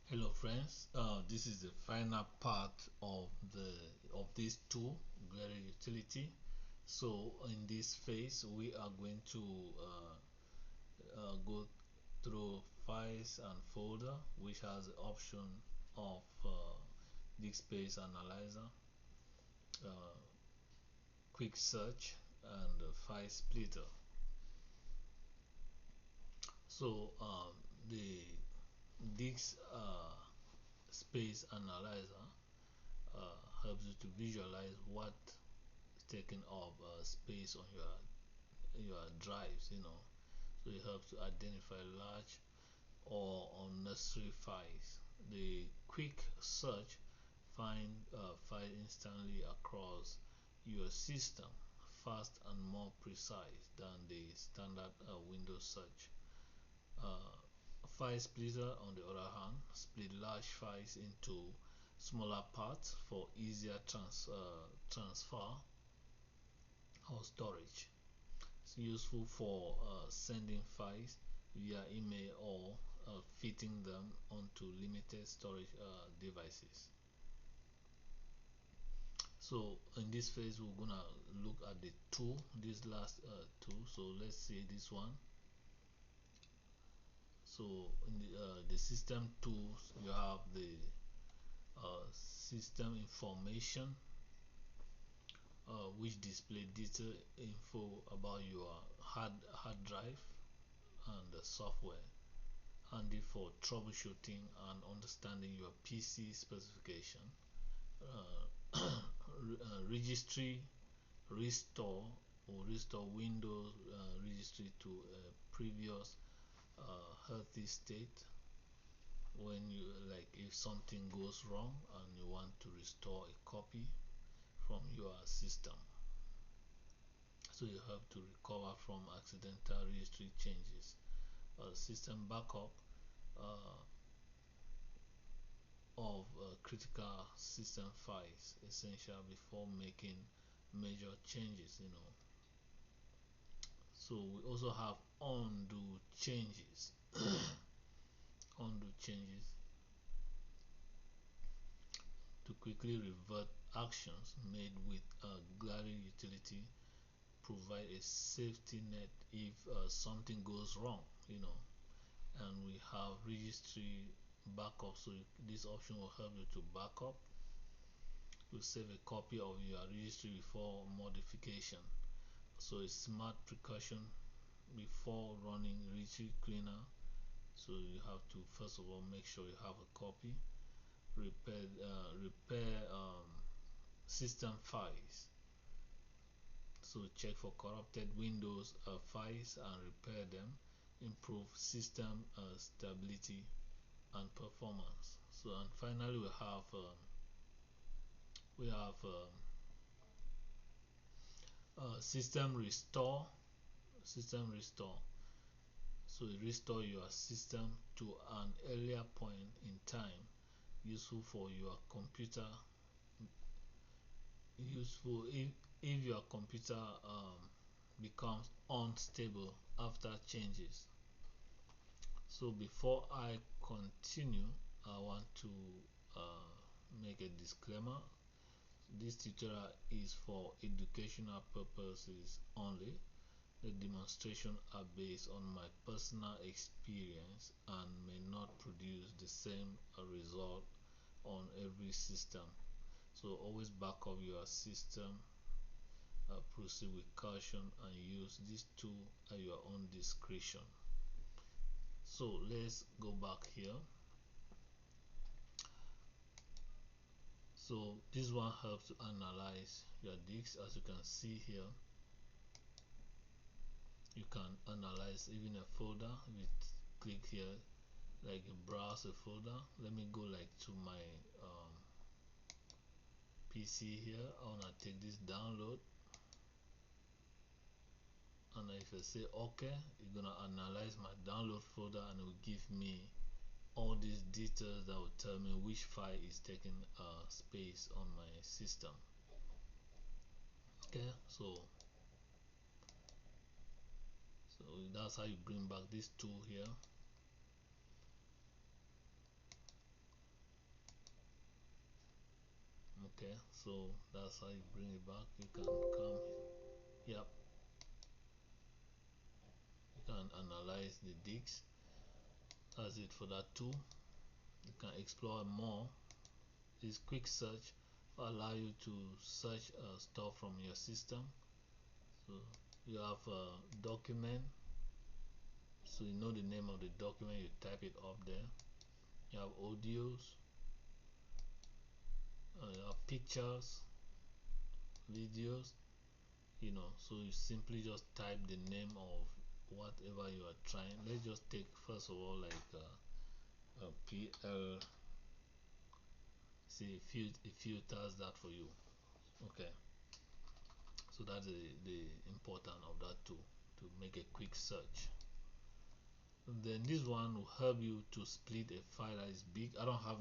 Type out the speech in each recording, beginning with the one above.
Hello friends, this is the final part of this tool, Glary Utility. So in this phase we are going to go through files and folder, which has the option of disk space analyzer, uh, quick search, and file splitter. So the disk space analyzer helps you to visualize what is taking up space on your drives, so it helps to identify large or unnecessary files. The quick search find file instantly across your system, fast and more precise than the standard Windows search. File splitter, on the other hand, split large files into smaller parts for easier transfer or storage. It's useful for sending files via email or fitting them onto limited storage devices. So in this phase we're gonna look at the tool, this last tool. So let's see this one. So in the system tools, you have the system information, which display detailed info about your hard drive and the software, handy for troubleshooting and understanding your PC specification. Registry Restore or restore Windows registry to a previous healthy state when you, like, if something goes wrong and you want to restore a copy from your system, so you have to recover from accidental registry changes. System backup uh, of critical system files, essential before making major changes. So we also have undo changes. Undo changes to quickly revert actions made with a Glary utility, provide a safety net if something goes wrong. And we have registry backup. So this option will help you to backup, to save a copy of your registry before modification. So a smart precaution before running registry cleaner. So you have to first of all make sure you have a copy. Repair system files. So check for corrupted Windows files and repair them. Improve system stability and performance. So, and finally we have system restore. System restore. So you restore your system to an earlier point in time, useful for your computer. Useful if your computer becomes unstable after changes. So before I continue, I want to make a disclaimer. This tutorial is for educational purposes only. The demonstrations are based on my personal experience and may not produce the same result on every system. So always back up your system, proceed with caution, and use this tool at your own discretion. So let's go back here. So this one helps to analyze your disks. As you can see here, you can analyze even a folder. With click here, like you browse a folder. Let me go like to my PC here. I want to take this download, and if I say OK, it's gonna analyze my download folder and it will give me all these details that will tell me which file is taking space on my system. Okay, so that's how you bring back this tool here. Okay, so that's how you bring it back. You can come, yep, you can analyze the disk. That's it for that tool. You can explore more. This quick search will allow you to search stuff from your system. So you have a document, so you know the name of the document, you type it up there. You have audios, you have pictures, videos, so you simply just type the name of whatever you are trying. Let's just take first of all like PL. See, it filters that for you. Okay, so that's the importance of that tool, to make a quick search. And then this one will help you to split a file that is big. I don't have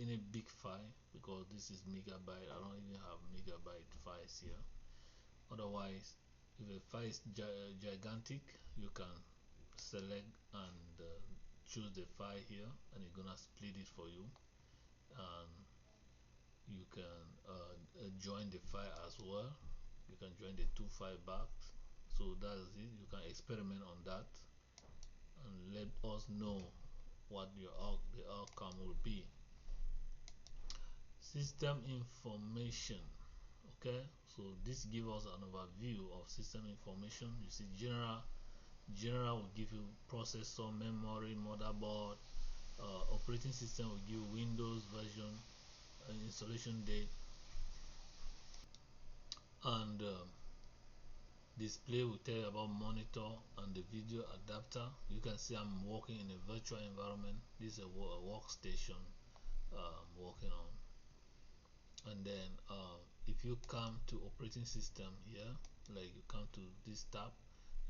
any big file because this is megabyte. I don't even have megabyte files here. Otherwise, if a file is gigantic, you can select and choose the file here, and it's gonna split it for you. And you can join the file as well. You can join the two file back. So that's it. You can experiment on that and let us know what the outcome will be. System information. Okay, so this gives us an overview of system information. You see, general will give you processor, memory, motherboard. Operating system will give you Windows version, installation date, and display will tell you about monitor and the video adapter. You can see I'm working in a virtual environment. This is a workstation I'm working on. And then if you come to operating system here, like you come to this tab,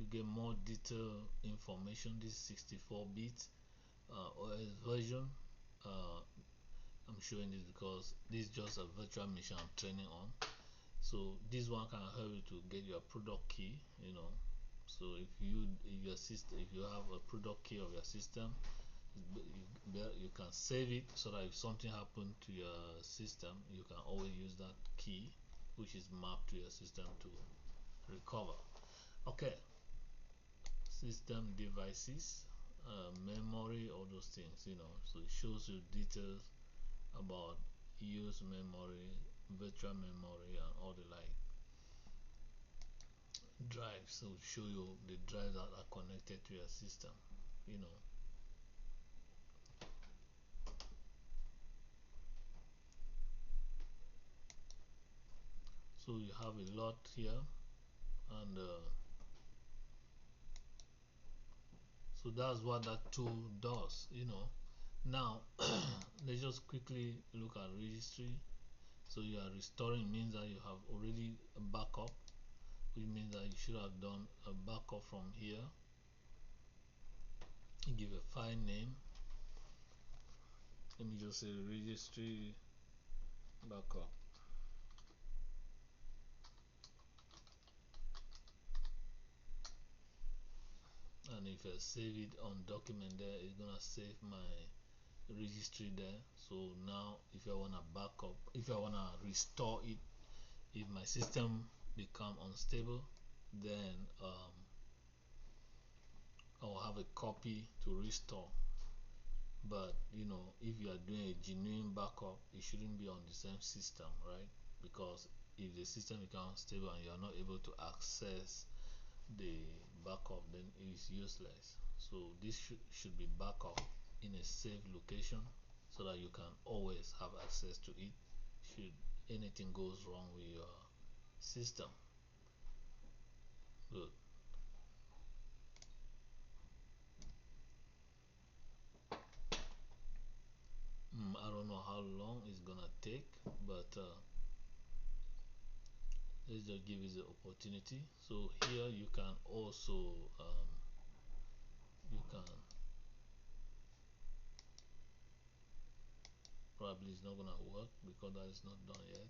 you get more detailed information. This is 64 bits OS version. I'm showing this because this is just a virtual machine I'm training on. So this one can help you to get your product key. So if you have a product key of your system, you can save it so that if something happened to your system, you can always use that key, which is mapped to your system, to recover. Okay, system devices, memory, all those things. So it shows you details about use memory, virtual memory, and all the like. Drives, so show you the drives that are connected to your system. So you have a lot here, and so that's what that tool does. Now let's just quickly look at registry. So you are restoring means that you have already a backup, which means that you should have done a backup from here. You give a file name. Let me just say registry backup. And if I save it on document there, it's gonna save my registry there. So now if I want to backup, if I want to restore it, if my system become unstable, then I will have a copy to restore. But if you are doing a genuine backup, it shouldn't be on the same system, right? Because if the system becomes stable and you are not able to access the backup, then it is useless. So this should be backup in a safe location so that you can always have access to it should anything goes wrong with your system. Good. I don't know how long it's gonna take, but let's just give it the opportunity. So here you can also you can probably it's not gonna work because that is not done yet.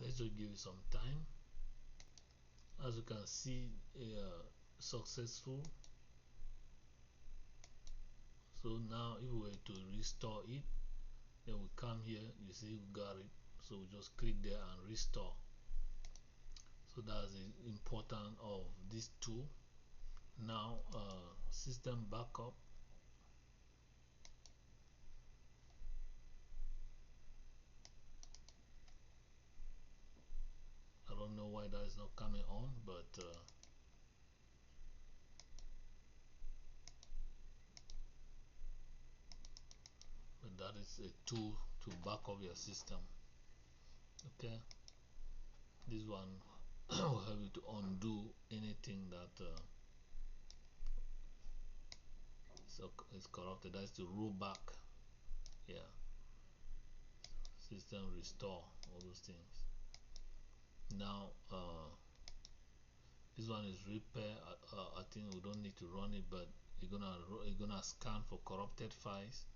Let's just give it some time. As you can see, successful. So now if we were to restore it, then we come here, you see we got it, so we just click there and restore. So that's the importance of this tool. Now system backup. I don't know why that is not coming on, but that is a tool to back up your system. Okay, this one will help you to undo anything that is corrupted. That's the rollback. Yeah, system restore, all those things. Now this one is repair. I think we don't need to run it, but you're gonna scan for corrupted files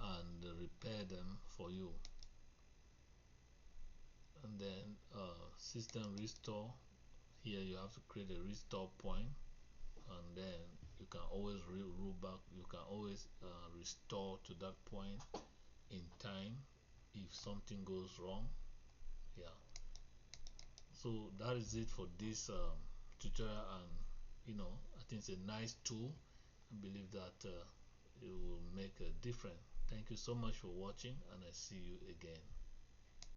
and repair them for you. And then system restore, here you have to create a restore point, and then you can always roll back, you can always restore to that point in time if something goes wrong. Yeah, so that is it for this tutorial, and I think it's a nice tool. I believe that it will make a difference. Thank you so much for watching, and I see you again.